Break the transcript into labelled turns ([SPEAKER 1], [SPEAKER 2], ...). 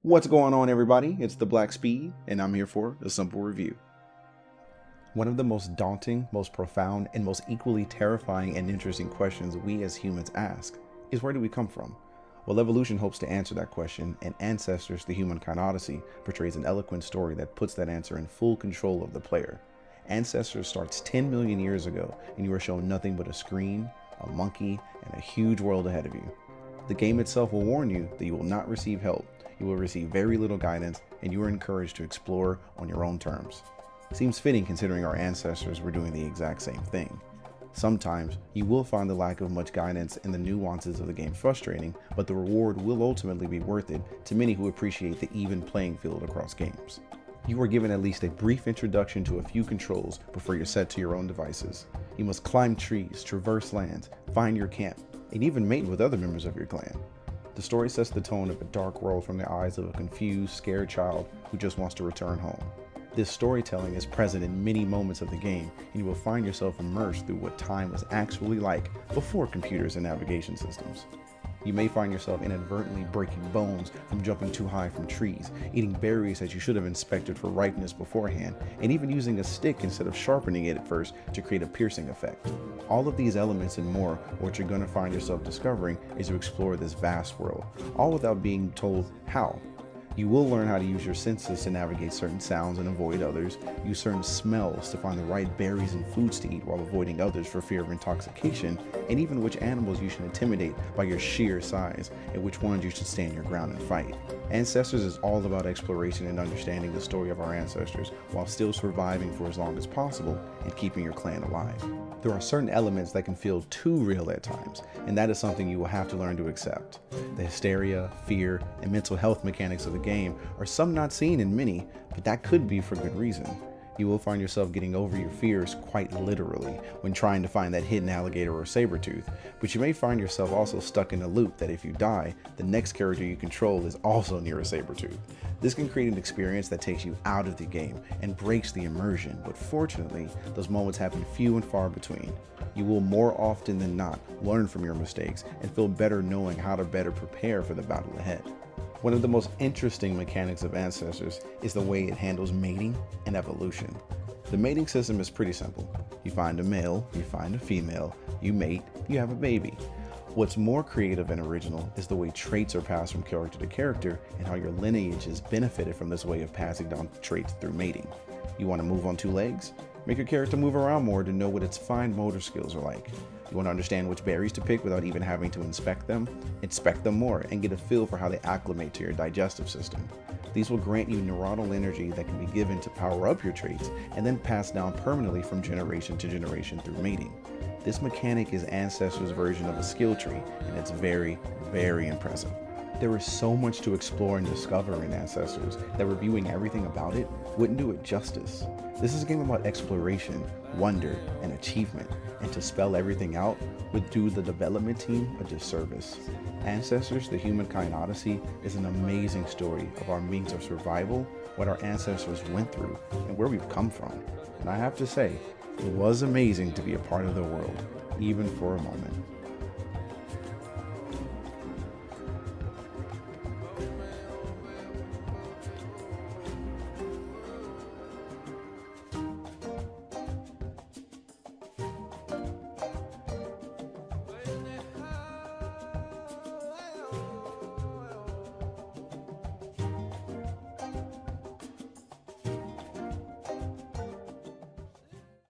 [SPEAKER 1] What's going on, everybody? It's TheBlackSpeed, and I'm here for a simple review. One of the most daunting, most profound, and most equally terrifying and interesting questions we as humans ask is, where do we come from? Well, evolution hopes to answer that question, and Ancestors, the Humankind Odyssey portrays an eloquent story that puts that answer in full control of the player. Ancestors starts 10 million years ago, and you are shown nothing but a screen, a monkey, and a huge world ahead of you. The game itself will warn you that you will not receive help. You will receive very little guidance, and you are encouraged to explore on your own terms. Seems fitting considering our ancestors were doing the exact same thing. Sometimes you will find the lack of much guidance and the nuances of the game frustrating, but the reward will ultimately be worth it to many who appreciate the even playing field across games. You are given at least a brief introduction to a few controls before you're set to your own devices. You must climb trees, traverse lands, find your camp, and even mate with other members of your clan. The story sets the tone of a dark world from the eyes of a confused, scared child who just wants to return home. This storytelling is present in many moments of the game, and you will find yourself immersed through what time was actually like before computers and navigation systems. You may find yourself inadvertently breaking bones from jumping too high from trees, eating berries that you should have inspected for ripeness beforehand, and even using a stick instead of sharpening it at first to create a piercing effect. All of these elements and more are what you're going to find yourself discovering as you explore this vast world, all without being told how. You will learn how to use your senses to navigate certain sounds and avoid others, use certain smells to find the right berries and foods to eat while avoiding others for fear of intoxication, and even which animals you should intimidate by your sheer size, and which ones you should stand your ground and fight. Ancestors is all about exploration and understanding the story of our ancestors while still surviving for as long as possible and keeping your clan alive. There are certain elements that can feel too real at times, and that is something you will have to learn to accept. The hysteria, fear, and mental health mechanics of the game are some not seen in many, but that could be for good reason. You will find yourself getting over your fears quite literally when trying to find that hidden alligator or saber-tooth, but you may find yourself also stuck in a loop that if you die, the next character you control is also near a saber-tooth. This can create an experience that takes you out of the game and breaks the immersion, but fortunately, those moments happen few and far between. You will more often than not learn from your mistakes and feel better knowing how to better prepare for the battle ahead. One of the most interesting mechanics of Ancestors is the way it handles mating and evolution. The mating system is pretty simple. You find a male, you find a female, you mate, you have a baby. What's more creative and original is the way traits are passed from character to character and how your lineage has benefited from this way of passing down traits through mating. You want to move on two legs? Make your character move around more to know what its fine motor skills are like. You want to understand which berries to pick without even having to inspect them? Inspect them more and get a feel for how they acclimate to your digestive system. These will grant you neuronal energy that can be given to power up your traits and then passed down permanently from generation to generation through mating. This mechanic is Ancestors' version of a skill tree, and it's very, very impressive. There is so much to explore and discover in Ancestors that reviewing everything about it wouldn't do it justice. This is a game about exploration, wonder, and achievement, and to spell everything out would do the development team a disservice. Ancestors, the Humankind Odyssey is an amazing story of our means of survival, what our ancestors went through, and where we've come from. And I have to say, it was amazing to be a part of the world, even for a moment.